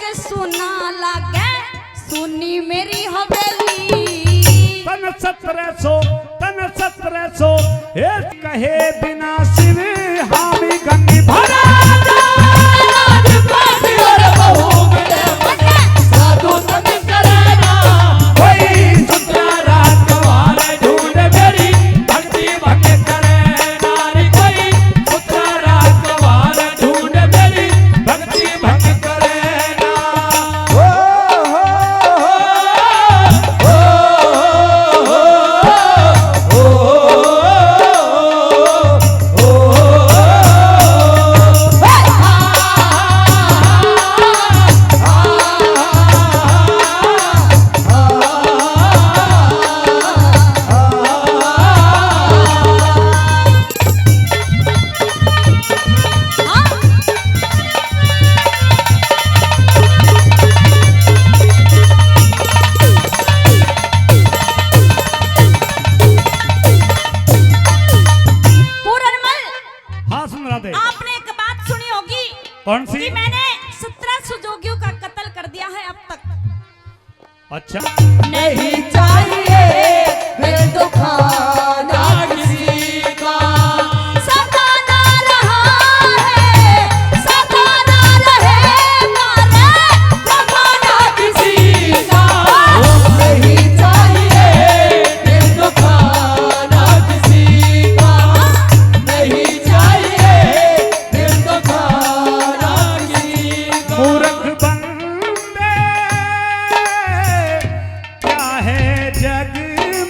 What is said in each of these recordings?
के सुना लागे सुनी मेरी हवेली। तन 1700 कहे बिना शिव हामी गंगी भरा आपने एक बात सुनी होगी। कौन सी? कि मैंने 17 सुजोगियों का कत्ल कर दिया है अब तक। अच्छा नहीं चाहिए दिल दुखाना किसी का, सताना रहा है सताना रहेगा रे सताना किसी का। नहीं चाहिए दिल दुखाना किसी का, नहीं चाहिए दिल दुखाना किसी का। मूर्ख बंदे क्या है जग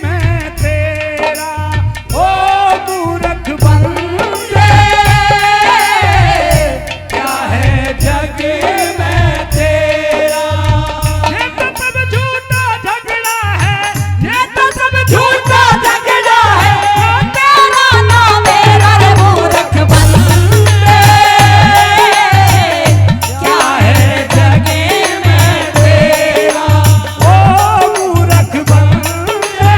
में तेरा, ओ मूर्ख बंदे क्या है जग में तेरा। ये तो सब झूठा झगड़ा है, ये तो सब झूठा झगड़ा है, तेरा ना मेरा रे मूर्ख बंदे क्या है जग में तेरा, ओ मूर्ख बंदे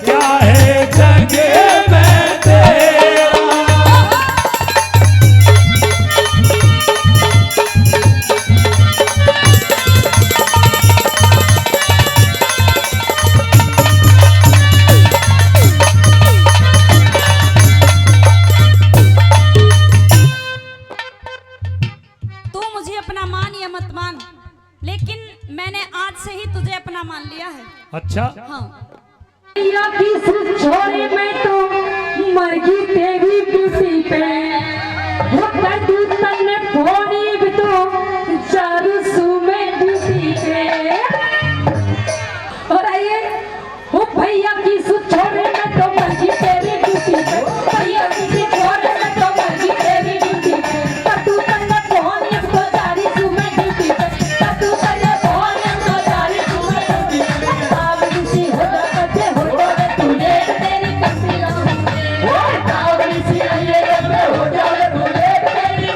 क्या है जग में तेरा। तू मुझे अपना मान या मत मान, लेकिन मैंने आज से ही तुझे अपना मान लिया है। अच्छा हाँ छोड़े में तो मरगी तेरी किसी पे होता तू तन्ने फोनी भी तो चारू सुमे किसी पे। और आइए हो भैया की छोड़े में तो मरगी तेरी किसी पे, भैया की छोड़े में तो मरगी तेरी किसी पे। तू तन्ने फोनी भी तो चारी सुमे किसी पे, तू तन्ने फोनी भी तो चारी सुमे किसी पे। अब किसी हो जाते हो तुझे तेरी कसी हो तावड़ी सी ये पे हो जाए तुझे तेरी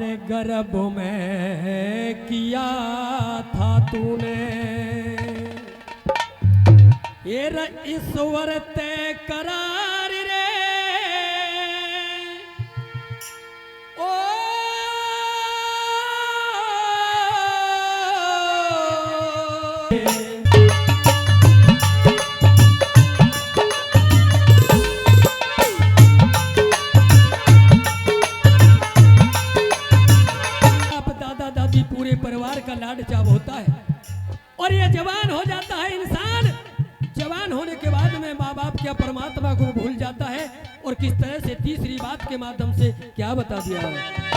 अरे गर्भ में किया था तूने, ये ईश्वर ते करार रे ओ पूरे परिवार का लाड चाव होता है और ये जवान हो जाता है इंसान। जवान होने के बाद में माँ बाप क्या परमात्मा को भूल जाता है और किस तरह से तीसरी बात के माध्यम से क्या बता दिया है।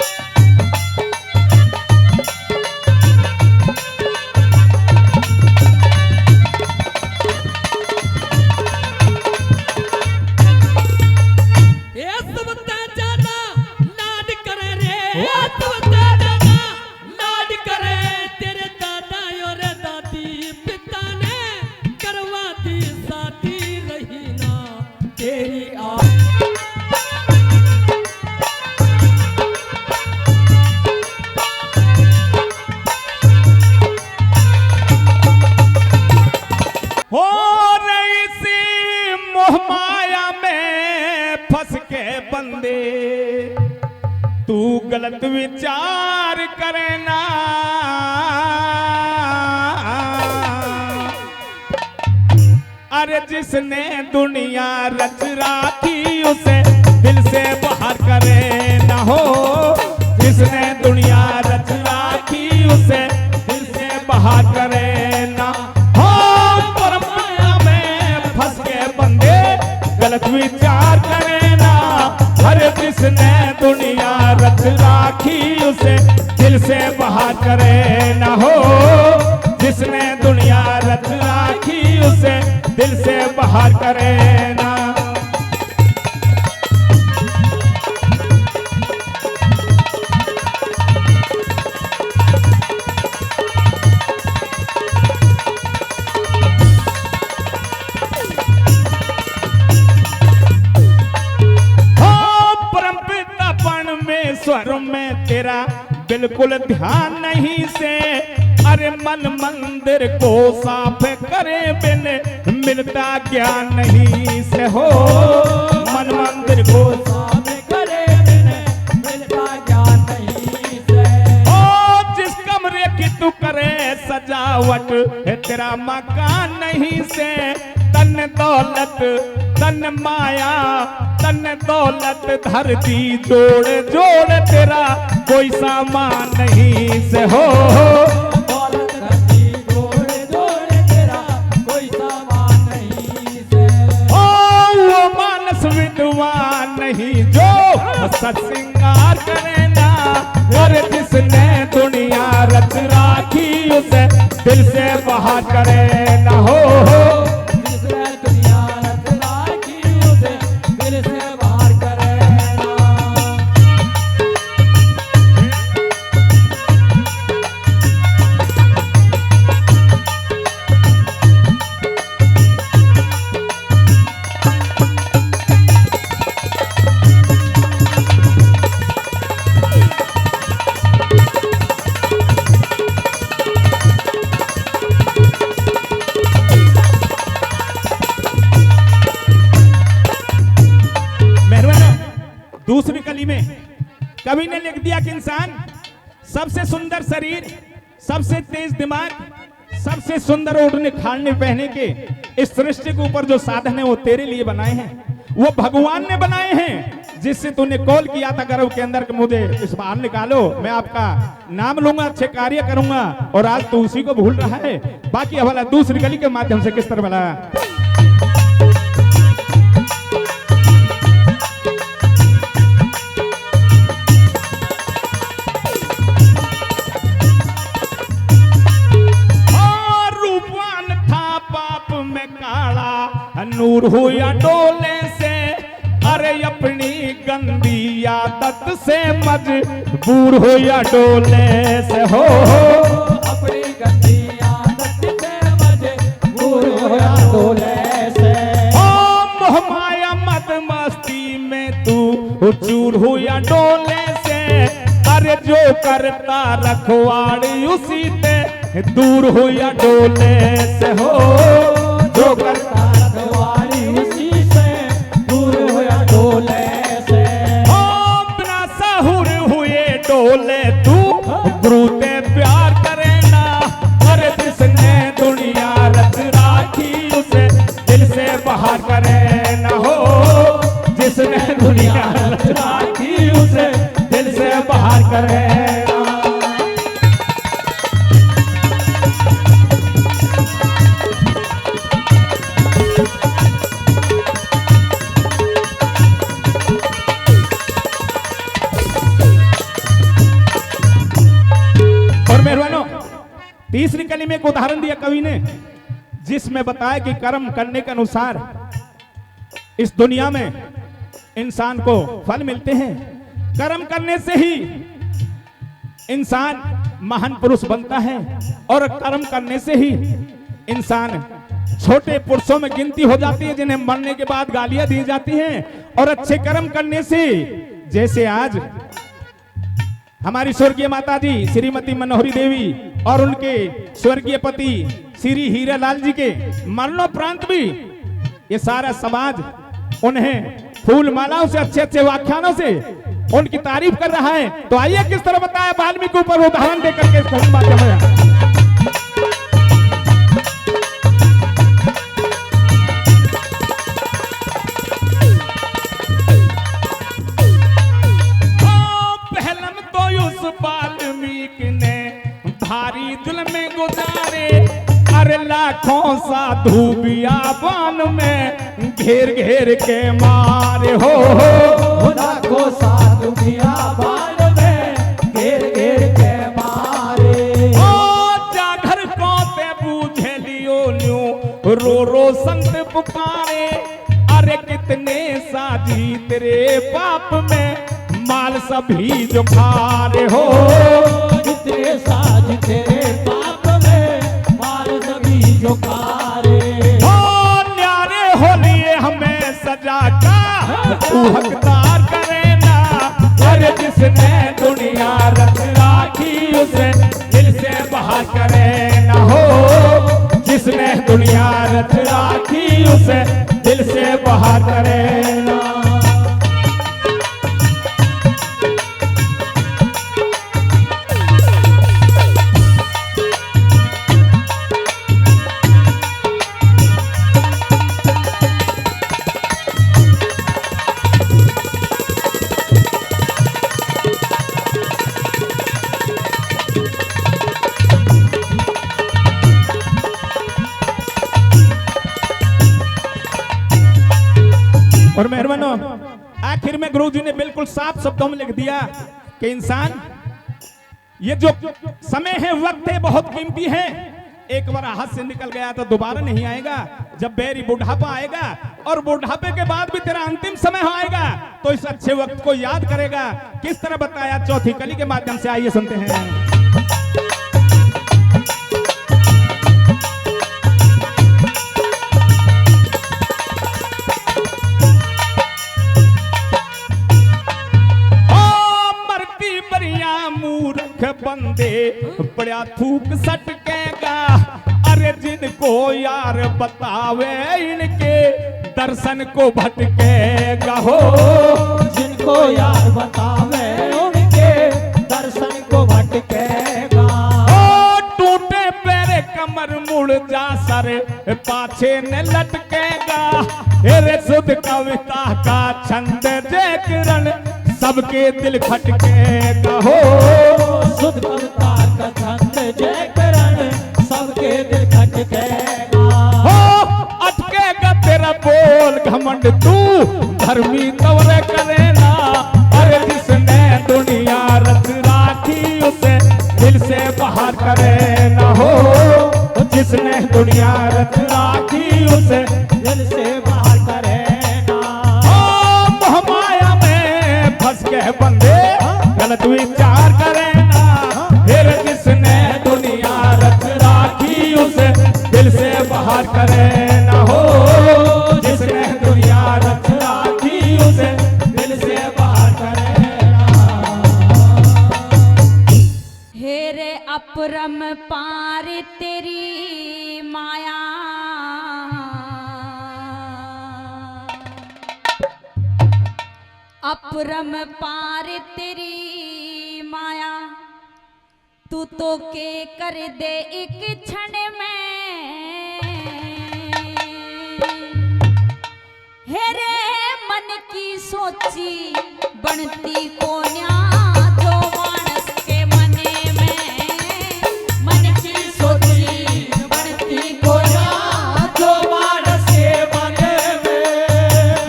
तू गलत विचार करे ना, अरे जिसने दुनिया रच राखी उसे दिल से बाहर करे ना हो, जिसने दुनिया रच राखी उसे दिल से बाहर करे ना हो। परमाया में फंस के बंदे गलत विचार करे ना, अरे जिसने दुनिया रच राखी उसे दिल से बाहर करे ना हो, जिसने दुनिया रच राखी उसे दिल से बाहर करे ना। स्वर में तेरा बिल्कुल ध्यान नहीं से, अरे मन मंदिर को साफ करे बिन मिलता ज्ञान नहीं से हो, मन मंदिर को साफ करे बिन मिलता ज्ञान नहीं से। ओ जिस कमरे की तू करे सजावट है तेरा मकान नहीं से, तन दौलत तन माया तन दौलत धरती जोड़ जोड़ तेरा कोई सामान नहीं से हो, दौलत धरती जोड़ जोड़ तेरा कोई सामान नहीं से। ओ वो मानस विद्वान नहीं जो सत श्रृंगार करे ना, और जिसने दुनिया रच राखी उसे दिल से बाहर करे ना हो, जिसने दुनिया रच राखी उसे दिल से बाहर करे ना। दूसरी कली में कवि ने लिख दिया कि इंसान सबसे सुंदर शरीर, सबसे तेज दिमाग, सबसे सुंदर ओढ़ने खाने पहने के इस सृष्टि के ऊपर जो साधन है वो तेरे लिए बनाए हैं, वो भगवान ने बनाए हैं, जिससे तूने कॉल किया था गर्भ के अंदर कि मुझे इस बाहर निकालो, मैं आपका नाम लूंगा, अच्छे कार्य करूंगा, और आज तू उसी को भूल रहा है। बाकी हवाला दूसरी कली के माध्यम से किस तरह बनाया। नूर हो या डोले से, अरे अपनी गंदी आदत से मजबूर हो या डोले से हो, अपनी गंदी आदत से मजबूर हो या डोले से। ओ मोह माया मद मस्ती में तू चूर हो या डोले से, अरे जो करता रखवाड़ी उसी ते दूर हो या डोले से हो, जो करता रखवाली उसी से दूर हो या डोले से। ओ बिना साहुर हुए डोले तू गुरु ते प्यार करे ना। अरे जिसने दुनिया रच राखी उसे दिल से बाहर करे ना हो, जिसने दुनिया रच राखी उसे दिल से बाहर करे ना। और मेहरबानों, तीसरी कली में एक उदाहरण दिया कवि ने, जिसमें बताया कि कर्म करने के अनुसार इस दुनिया में इंसान को फल मिलते हैं। कर्म करने से ही इंसान महान पुरुष बनता है और कर्म करने से ही इंसान छोटे पुरुषों में गिनती हो जाती है, जिन्हें मरने के बाद गालियां दी जाती हैं। और अच्छे कर्म करने से, जैसे आज हमारी स्वर्गीय माता जी श्रीमती मनोहरी देवी और उनके स्वर्गीय पति श्री हीरालाल जी के मरणोपरांत भी ये सारा समाज उन्हें फूल मालाओं से, अच्छे अच्छे व्याख्यानों से उनकी तारीफ कर रहा है। तो आइए किस तरह बताया वाल्मीकि के ऊपर उदाहरण देकर के इस माध्यम में। पहलम तो उस वाल्मीकि ने भारी दिल में गुजारे, अरे लाखों साधु बियाबान में घेर घेर के मारे हो, लाखों साधु बियाबान में घेर घेर के मारे। ओ जागर को ते बूझे लियो न्यू रो रो संत पुकारे, अरे कितने साजी तेरे पाप में माल सभी जो खारे हो, कितने साज तेरे पाप में माल सभी जो खारे। ओ न्यारे हो लिए हमें सजा का तू हकदार करे ना। अरे जिसने दुनिया रच राखी उसे दिल से बाहर करे ना हो, जिसने दुनिया रच राखी उसे दिल से बाहर करे ना। और मेहरबानों, आखिर में गुरु जी ने बिल्कुल साफ शब्दों में लिख दिया कि इंसान, ये जो समय है, वक्त है, बहुत कीमती है। एक बार हाथ से निकल गया तो दोबारा नहीं आएगा। जब बेरी बुढ़ापा आएगा और बुढ़ापे के बाद भी तेरा अंतिम समय आएगा, तो इस अच्छे वक्त को याद करेगा। किस तरह बताया चौथी कली के माध्यम से, आइए सुनते हैं। बंदे बड़ा थूक सटकेगा, अरे जिनको यार बतावे इनके दर्शन को भटकेगा हो, जिनको यार बतावे उनके दर्शन को भटकेगा। ओ टूटे पैरे कमर मुड़ जा सर पाछे न लटकेगा, अरे शुद्ध कविता का छंद जय किरण सबके दिल खटकेगा हो, शुद्ध कविता का छंद जय करण सबके दिल खटकेगा। हो अटकेगा तेरा बोल घमंड तू धर्मी तवरे करे ना, अरे जिसने दुनिया रच राखी उसे दिल से बाहर करे ना हो, जिसने दुनिया रच राखी उसे दिल से बाहर करे ना। ओ मोह माया में फंस के बंदे गलत विचार करे ना, फिर जिसने दुनिया रच राखी उसे दिल से बाहर करे ना हो, जिसने दुनिया रच राखी उसे दिल से बाहर करे ना। पार तेरी माया, अपरम पार तेरी माया, तू तो के कर दे एक क्षण में। हेरे मन की सोची बनती कोन्या, जो मानस के मने में। मन की सोची बनती कोन्या, जो मानस के मने में।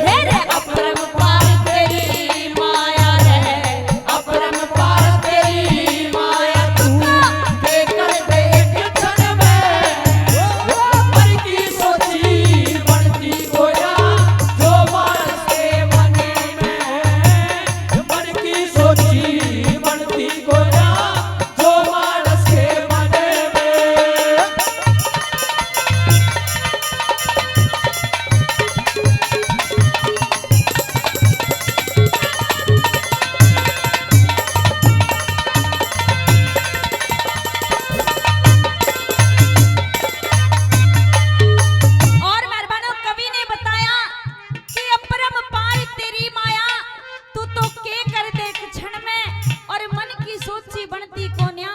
हेरे अपरम पार तेरी माया रे, अपरम पार तेरी माया, तू के कर दे एक क्षण में। मन की सोची बनती कोया, जो मानस के मने में। मन की सोची बनती कोया, जो मानस के मने में। और मेहरबानो कवि ने बताया कि अपरम पार तेरी माया, तू तो के कर दे एक क्षण में। और मन की सोची बनती कोन्या,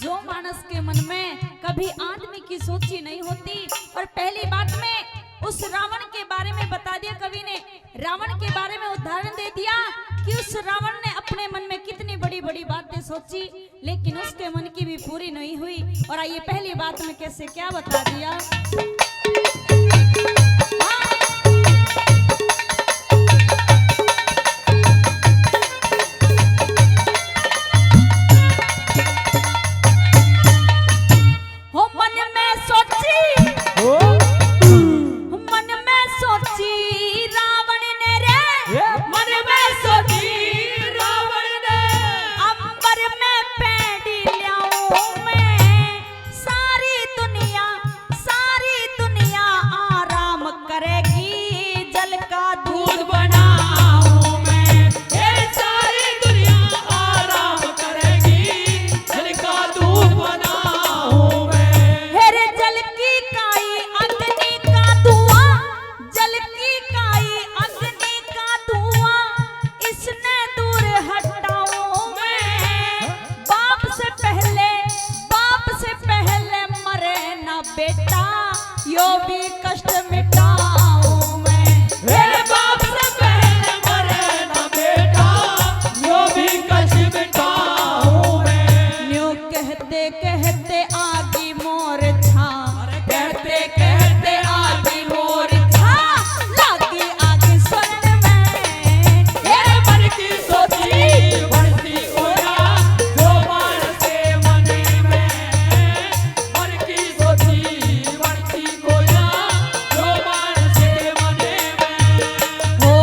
जो मानस के मन में। कभी आदमी की सोची नहीं होती। और पहली बात में उस रावण के बारे में बता दिया कवि ने, रावण के बारे में उदाहरण दे दिया कि उस रावण ने अपने मन में कितनी बड़ी बड़ी बातें सोची, लेकिन उसके मन की भी पूरी नहीं हुई। और आइए पहली बात में कैसे क्या बता दिया। हो मन में सोची, मन में सोची रावण ने रे, मन में सोची रावण ने। अंबर में पैड़ी ल्याऊं मैं, सारी दुनिया आराम करेगी, जल का दूध बनाऊं मैं, ये सारी दुनिया आराम करेगी, जल का दूध बनाऊं मैं। हेरे जल की काई अग्नि का धुआं, जल की काई अग्नि का धुआं, इसने दूर हटाऊं मैं। बाप से पहले मरे ना बेटा, यो भी कष्ट मिटाऊं मैं। मेरे बाप से पहले मरे ना बेटा, यो भी कष्ट मिटाऊं मैं। न्यू कहते कहते आगी मोर छा, कहते कहते आगे मोर छा लागी आगे स्वर्ण में। मेरे मन की सोची बढ़ती कोया, जो मानस के मने में। मन की सोची बढ़ती कोया, जो मानस के मने में। हो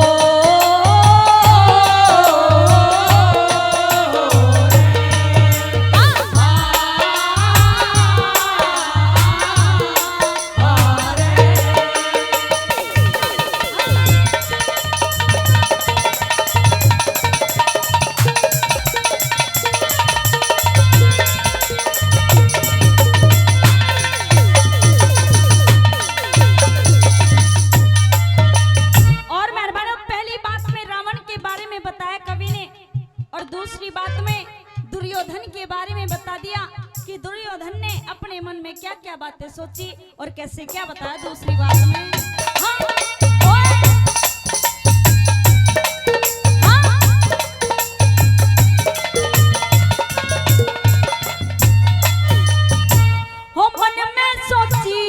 और मेहरबानो पहली बात में रावण के बारे में बताया कवि ने, और दूसरी बात में दुर्योधन के बारे में बता दिया कि दुर्योधन ने अपने मन में क्या क्या बातें सोची और कैसे क्या बताया दूसरी बात में। हाँ, ओए, हाँ, हो मन में सोची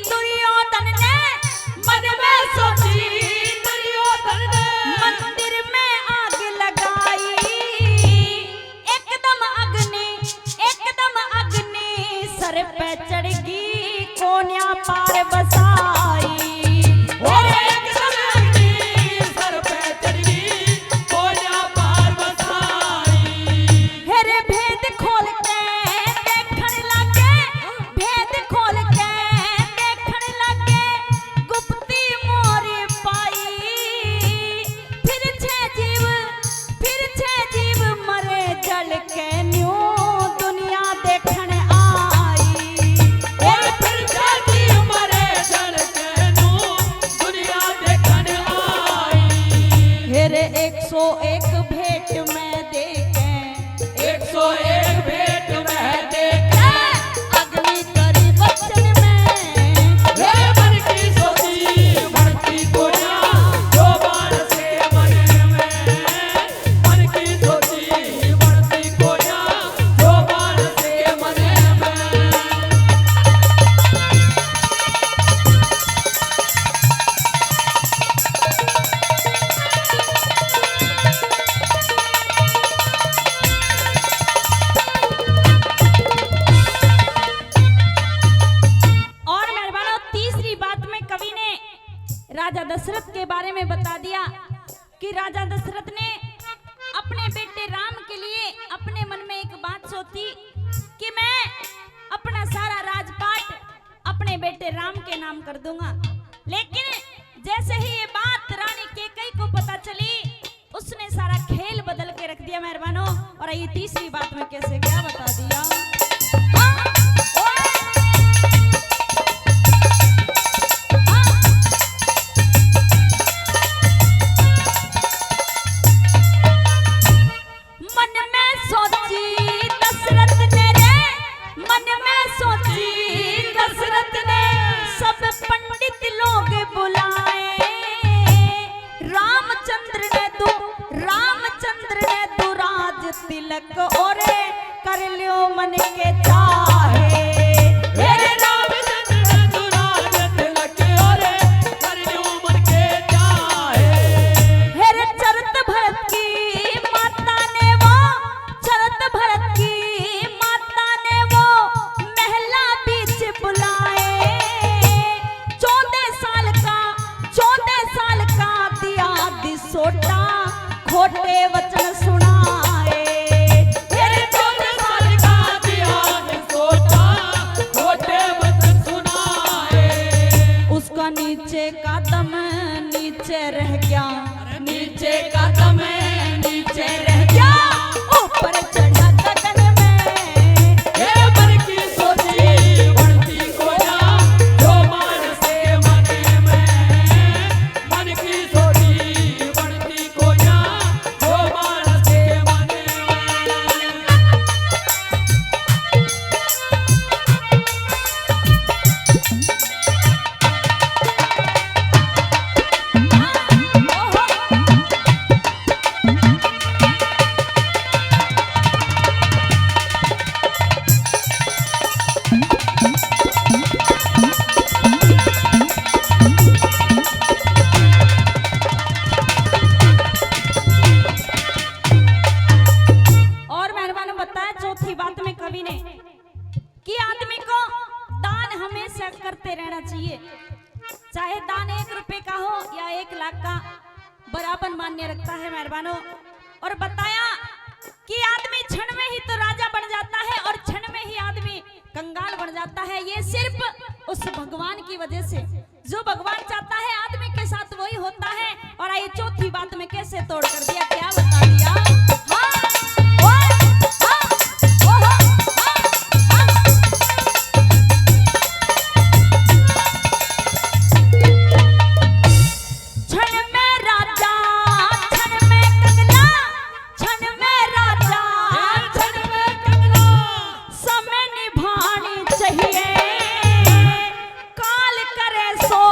दुर्योधन ने, मन में सोची दुर्योधन ने। मंदिर में आग लगाई, एकदम अग्नि सर पे चढ़ गई, कोन्या पार बसाई। और 101 भेंट में देखे 101 भेंट में देखे अग्नि करी वचन में हे मन की सोची बढ़ती गोया जो बाण से मन में मन की सोची बढ़ती गोया जो बाण से मन में और मेहरबानों तीसरी बात में कवि ने राजा दशरथ के बारे में बता दिया कि राजा दशरथ ने अपने बेटे राम के लिए अपने मन में एक बात सोची कि मैं अपना सारा राजपाट अपने बेटे राम के नाम कर दूंगा। लेकिन जैसे ही ये बात रानी कैकेयी को पता चली उसने सारा खेल बदल के रख दिया मेहरबानों। और ये तीसरी बात में कैसे क्या बता दिया। हाँ, ओए, मन में सोची दशरथ ने रे मन में सोची दशरथ ने सब पंडित लोग बुलाए रामचंद्र ने तू राज तिलक और कर लियो मन के चाहे हे रामचंद्र ने तू राज तिलक और कर लियो मन के चाहे हेरे चरत भरत की माता ने वो चरत भरत की माता ने वो महला बीच बुलाए 14 साल का दिया दिसोटा खोटे वचन सुनाए तेरे 14 साल का दिया सोचा खोटे वचन सुनाए उसका नीचे का दम नीचे रह गया नीचे का दम नीचे रह क्या ऊपर चढ़ा गगन में हे मन की सोची बढ़ती गोया जो मान से मन में मन की सोची बढ़ती गोया जो मान से मन में और मेहरबान बताया चौथी बात में कवि ने कि आदमी को दान हमेशा करते रहना चाहिए, चाहे दान 1 रुपए का हो या 1 लाख का बराबर मान्य रखता है मेहरबानों। और बताया कि आदमी क्षण में ही तो राजा बन जाता है और क्षण में ही आदमी कंगाल बन जाता है। ये सिर्फ उस भगवान की वजह से, जो भगवान चाहता है आदमी के साथ वही होता है। और आइए चौथी बात में कैसे तोड़ कर दिया, क्या बता दिया। हाँ, ओए, हाँ, ओहो, हाँ, हाँ। क्षण में राजा, क्षण में कंगना, क्षण में राजा, क्षण में कंगना, समय निभानी चाहिए। काल करे सो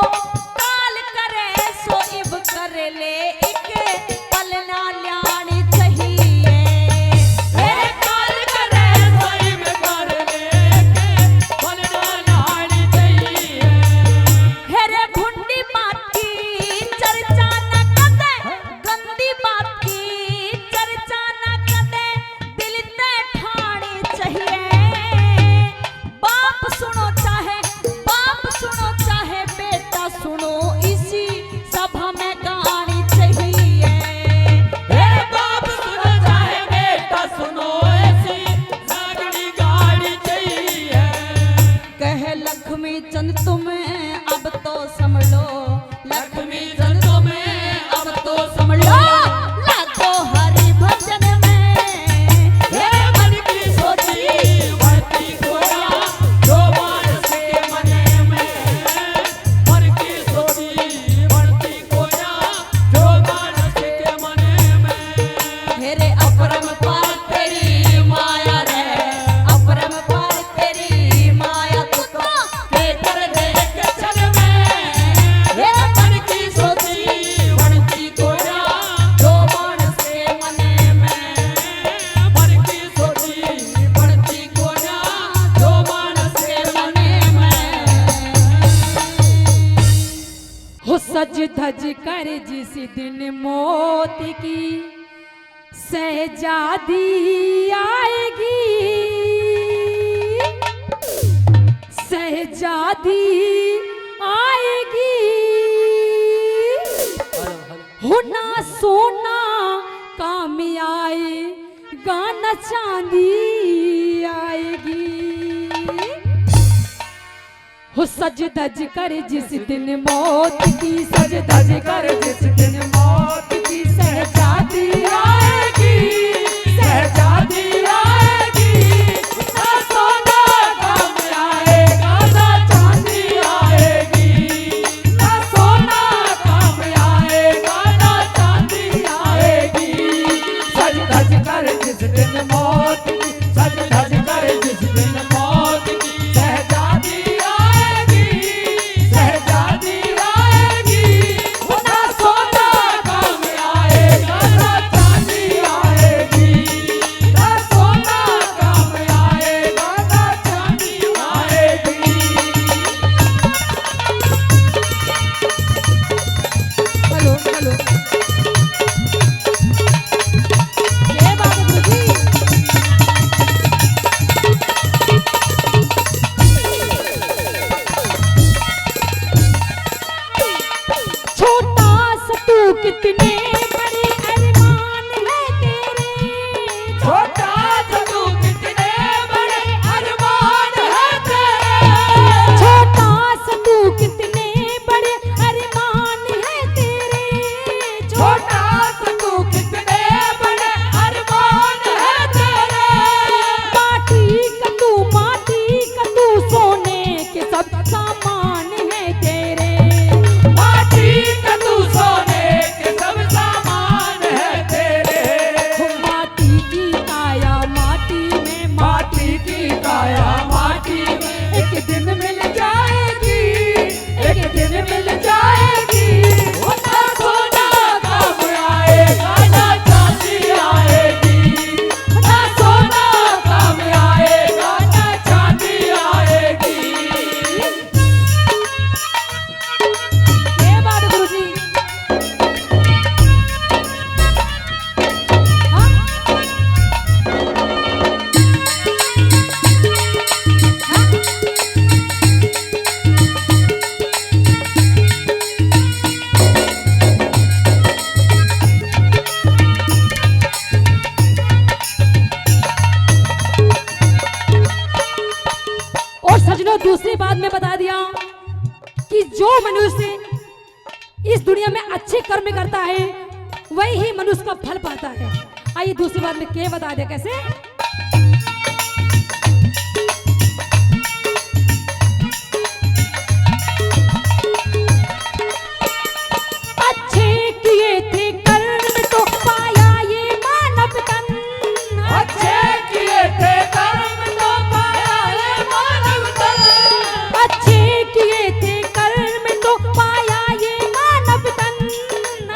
इब कर ले एक पल ना धज कर जिस दिन मौत की शहजादी आएगी, शहजादी आएगी, होना सोना काम आएगा न चांदी आएगी। हो सज धज कर जिस दिन मौत की, सज धज कर जिस दिन मौत की शहजादी आएगी, शहजादी आएगी, ना सोना काम आएगा ना चांदी आएगी, ना सोना काम आएगा ना चांदी आएगी। सज धज कर जिस दिन मौत की, सज धज कर जिस दिन मौत की शहजादी आएगी, शहजादी आएगी, ना सोना काम आएगा ना चांदी आएगी, ना सोना काम आएगा ना चांदी आएगी। हेलो हेलो, ये बात है गुरुजी। छोटा सा तू कितने बड़े अरमान है तेरे, छोटा सा तू कितने बड़े अरमान है तेरे, छोटा सा तू कितने बड़े अरमान है तेरे, छोटा सा तू कितने बड़े अरमान है तेरे, माटी का तू सोने के सब सामान है तेरे, माटी का तू सोने के सब सामान है तेरे, माटी की काया माटी में, माटी की काया माटी में एक दिन मिल जाएगी, एक दिन मिल जाएगी, ना सोना काम आएगा ना चांदी आएगी, ना सोना काम आएगा ना चांदी आएगी। ये बात है गुरुजी। हाँ? हाँ? और सजनों दूसरी बात मैं बता दिया कि जो मनुष्य इस दुनिया में अच्छे कर्म करता है वही ही मनुष्य का फल पाता है। आइए दूसरी बात में क्या बता दिया कैसे। अच्छे किए थे कर्म तो पाया ये मानव तन, अच्छे किए थे कर्म तो पाया ये मानव तन, अच्छे किए थे कर्म तो पाया ये मानव तन,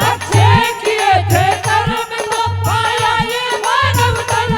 अच्छे किए थे कर्म तो पाया ये मानव तन,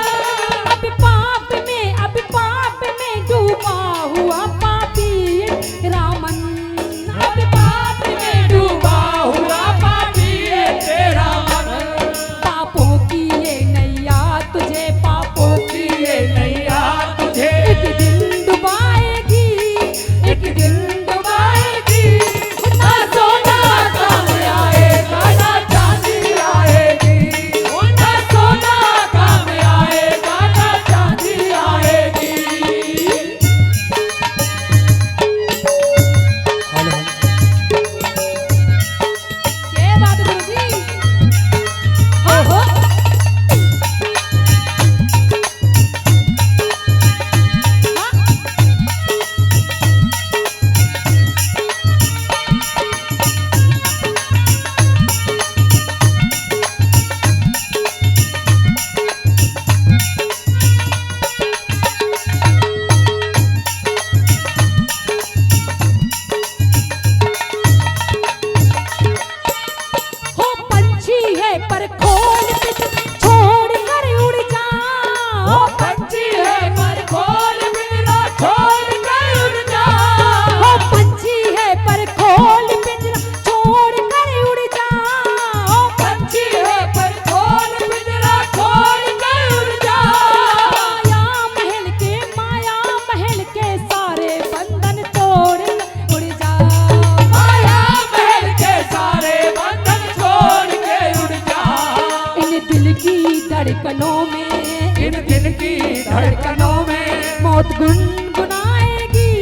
की धड़कनों में, इन दिल की धड़कनों में मौत गुनगुनाएगी,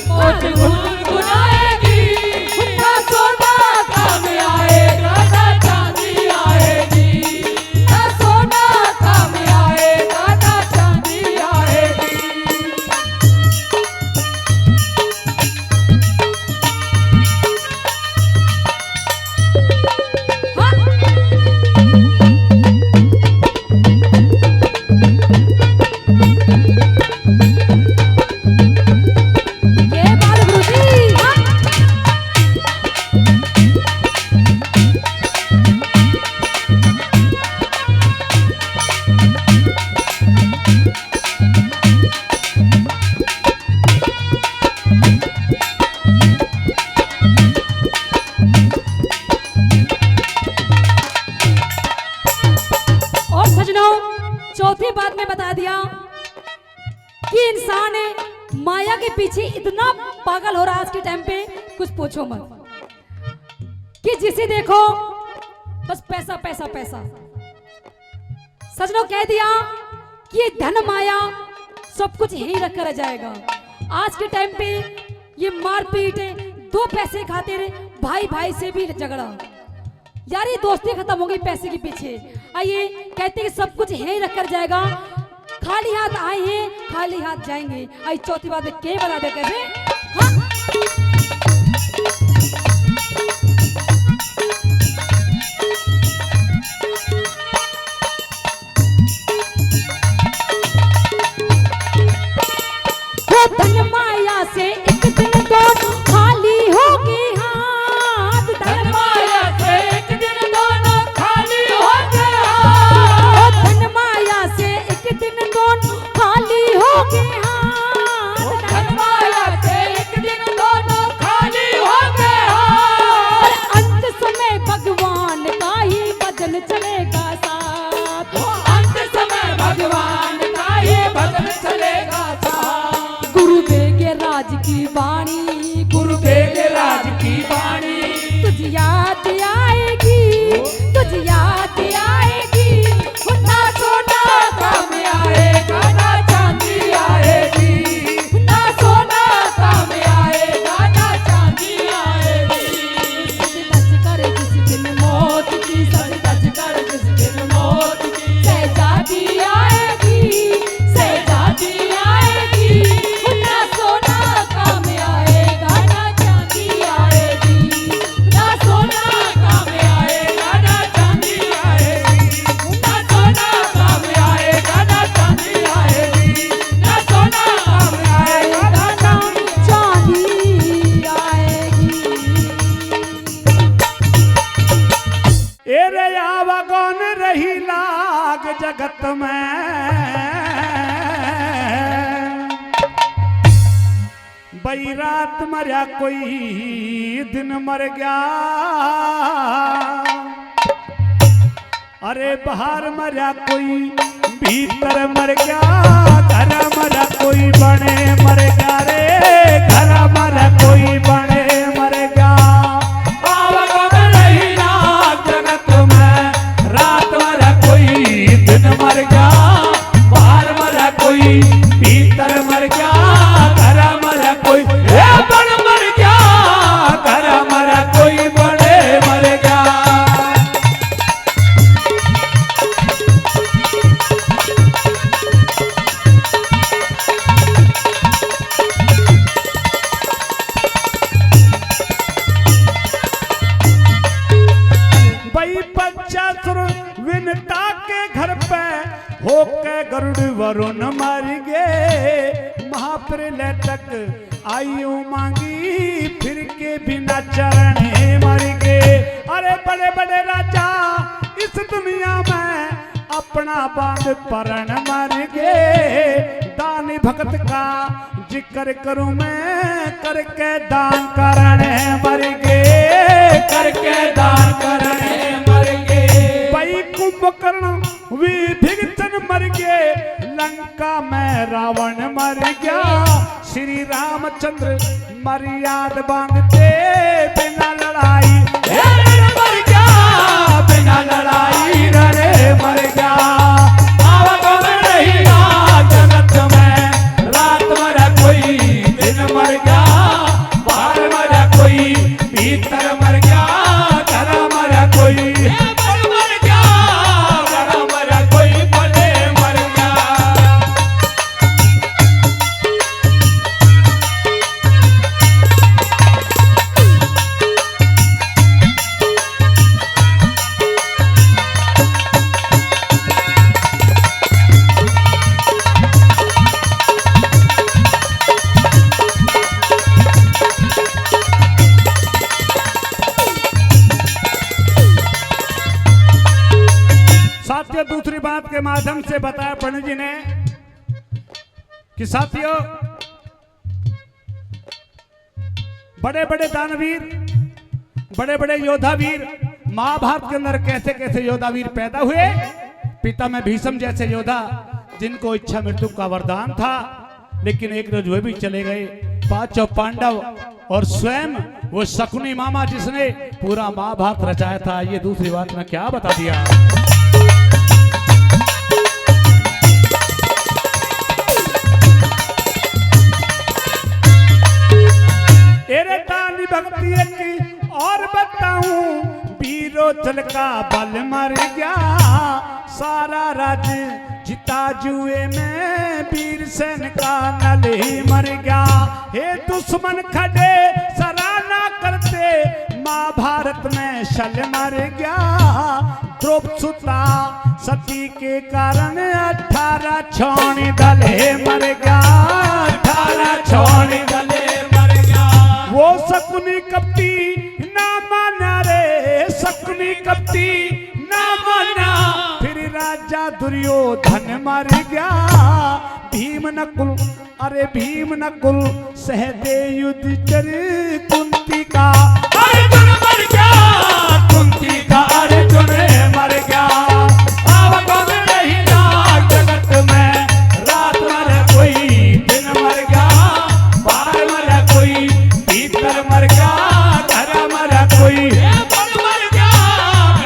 मौत गुनगुनाएगी। ना सोना काम आएगा ना चांदी आएगी, ना सोना काम आएगा ना चांदी आएगी। ये बात गुरुजी, और सजनों चौथी बात मैं बता दिया कि इंसान है माया के पीछे इतना पागल हो रहा है आज के टाइम पे, कुछ पूछो मत, कि जिसे देखो बस पैसा पैसा पैसा। सजनों कह दिया कि ये धन माया सब कुछ यही रखकर रह जाएगा। आज के टाइम पे ये मारपीट है, दो पैसे खातिर भाई भाई से भी झगड़ा, यार ये दोस्ती खत्म हो गई पैसे के पीछे। आइए कहते हैं कि सब कुछ यही रखकर जाएगा, खाली हाथ आए हैं खाली हाथ जाएंगे। आई चौथी बात में क्या बता दे कैसे, हाँ? वो धन माया से एक दिन दोनों खाली होगी हाथ, धन माया से एक दिन दोनों खाली हो गया। वो धन माया से एक दिन दोनों खाली होगी हाथ, धन माया से एक दिन दोनों खाली हो गया। और अंत समय भगवान का ही भजन चलेगा साथ, अंत समय भगवान का ही भजन चलेगा साथ। गुरु देंगे राज की वाणी, गुरु देंगे राज की वाणी, तुझ याद आएगी, तुझ याद आएगी। ना सोना काम आएगा ना चांदी आएगी, ना सोना काम आएगा ना चांदी आएगी। सच कर जिस दिन मौत की, सच कर जिस दिन मौत की सहजादी आएगी, सहजादी आएगी। ना सोना काम आएगा ना चांदी आएगी, ना सोना काम आएगा ना चांदी आएगी, ना सोना काम आएगा ना चांदी आएगी, ना सोना काम आएगा ना चांदी। चांदी आएगी। ए रे आवा कौन रही लाग जगत में, बई रात मरा कोई दिन मर गया। अरे बाहर मरा कोई भीतर मर गया, घर मरा कोई बने मर गया रे, घर मरा कोई बने मर गया। आवक में रही लाग जगत में, रात मरा कोई दिन मर गया, बाहर मरा कोई भीतर मर गया, घर मरा कोई बन मर गया, घर मरा कोई बड़े मर गया। बई पंचासुर विनता के घर पे होके गरुड़ वरुण मर गए, महाप्रलय तक आयु मांगी फिर के बिना चरणे मर गए। अरे बड़े बड़े राजा इस दुनिया में अपना बांध परण मर गए, दानी भगत का जिक्र करूं मैं, करके दान करने मर गए, करके दान करने मर गए। भाई कुंभकर्ण विभीषण मर गए, लंका में रावण मर गया, श्री रामचंद्र मर्याद बांधते बिना लड़ाई मर गया, बिना लड़ाई रे मर गया। साथियों दूसरी बात के माध्यम से बताया पंडित जी ने कि साथियों बड़े बड़े दानवीर, बड़े बड़े योद्धा वीर महाभारत के अंदर कैसे कैसे योद्धा वीर पैदा हुए। पिता में भीष्म जैसे योद्धा जिनको इच्छा मृत्यु का वरदान था, लेकिन एक रोज वे भी चले गए। पांचों पांडव और स्वयं वो शकुनी मामा जिसने पूरा महाभारत रचाया था। ये दूसरी बात में क्या बता दिया। एरे दानी भक्ति की और बताऊं, वीरो चल का बल मर गया, सारा राज्य जिता जुए में वीर सेन का नल ही मर गया। हे दुश्मन खड़े सराहना करते, महाभारत में शल मर गया। द्रौपदी सुता सती के कारण 18 छोड़ी दले मर गया, 18 छोड़ी दले मर गया। वो शकुनी कपटी ना माना रे, शकुनी कपटी ना माना, फिर राजा दुर्योधन मर गया। भीम नकुल, अरे भीम नकुल सहदे युद्ध चर कुंती का अर्जुन मर गया, कुंती का अर्जुन मर गया। अब कौन नहीं ना जगत में, रात मर कोई दिन मर गया, बाहर मर कोई भीतर मर गया, घर मर कोई मर गया,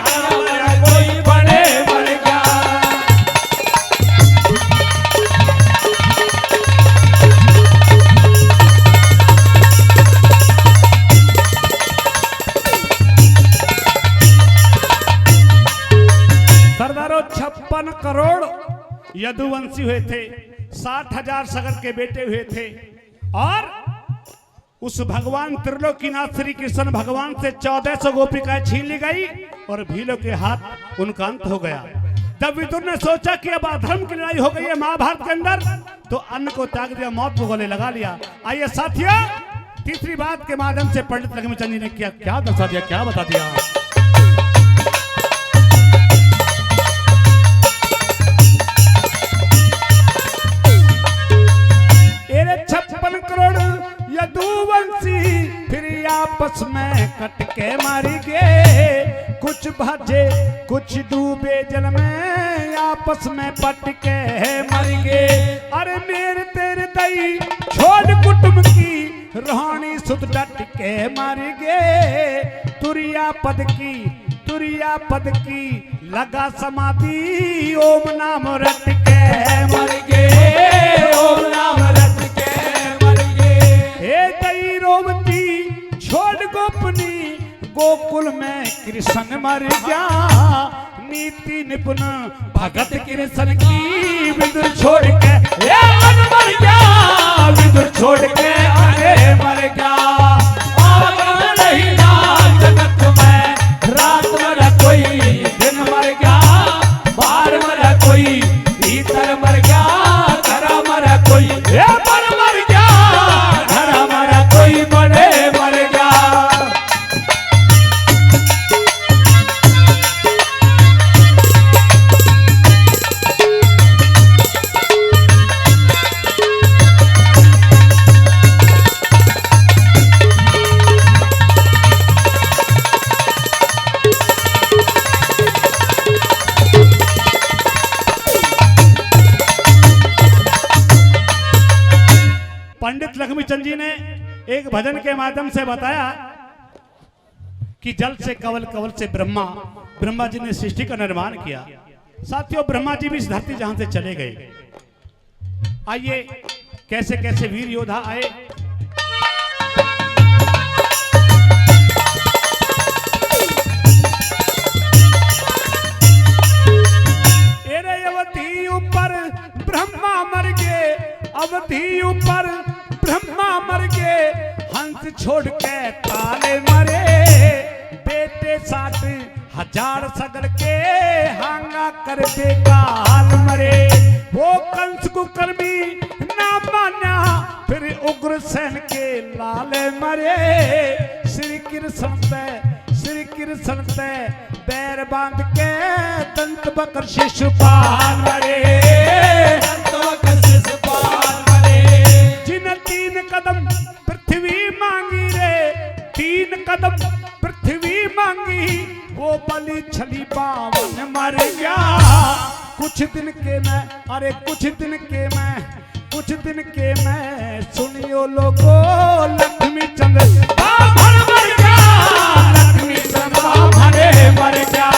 घर मर कोई बड़े मर गया। सरदारों 56 करोड़ यदुवंशी हुए थे, 60,000 सगर के बेटे हुए थे, और उस भगवान त्रिलोकीनाथ श्री कृष्ण भगवान से 1400 गोपिकाएं छीन ली गई और भीलों के हाथ उनका अंत हो गया। जब विदुर ने सोचा कि अब अधर्म की लड़ाई हो गई है महाभारत के अंदर, तो अन्न को त्याग दिया, मौत को गले लगा लिया। आइए साथियों तीसरी बात के माध्यम से पंडित लक्ष्मीचंद जी ने क्या दर्शा दिया, क्या बता दिया। 56 करोड़ यदुवंशी फिर आपस में कट के मारी गए, कुछ भाजे कुछ डूबे जल में, आपस में पट के मर गए। अरे मेरे तेरे दई छोड़ कुटुंब की, रोहानी सुत डट के मर गए। तुरिया पद की लगा समाधि, ओम नाम रट के मर गए, ओम नाम रट के मर गए। हे दई रोवती छोड़ गोपनी, गोकुल में कृष्ण मर गया। नीति निपुण भगत कृष्ण की, विदुर छोड़ के ये मन मर गया, विदुर छोड़ के आगे मर गया। आग नहीं ना जगत में, रात मरा कोई दिन मर गया, बाहर मरा कोई भीतर मर गया, घर मरा कोई ये पर मर गया, घर मरा कोई बड़े मर गया। पंडित लक्ष्मीचंद जी ने एक भजन के माध्यम से बताया कि जल से कवल, कवल से ब्रह्मा जी ने सृष्टि का निर्माण किया। साथियों ब्रह्मा जी भी इस धरती जहां से चले गए। आइए कैसे कैसे वीर योद्धा आए। अवधि ऊपर ब्रह्मा मर गए, अवधि ऊपर ब्रह्मा मर गए, हंस छोड़ के काले मरे। बेटे 60,000 सगर के, हांगा कर बेकाल मरे। वो कंस कुकर्मी ना माना, फिर उग्रसेन के लाले मरे। श्री कृष्ण से बैर बांध के, दंत बकर शिशुपाल मरे, बकर शिशुपाल मरे। जिन 3 कदम पृथ्वी मांगी रे, 3 कदम पृथ्वी मांगी, वो बलि छली बावन मर गया। कुछ दिन के मैं, अरे कुछ दिन के मैं, कुछ दिन के मैं, सुनियो लोगो लक्ष्मी चंद्र बाभन मर गया, लक्ष्मी चंद्र बाभन मर गया।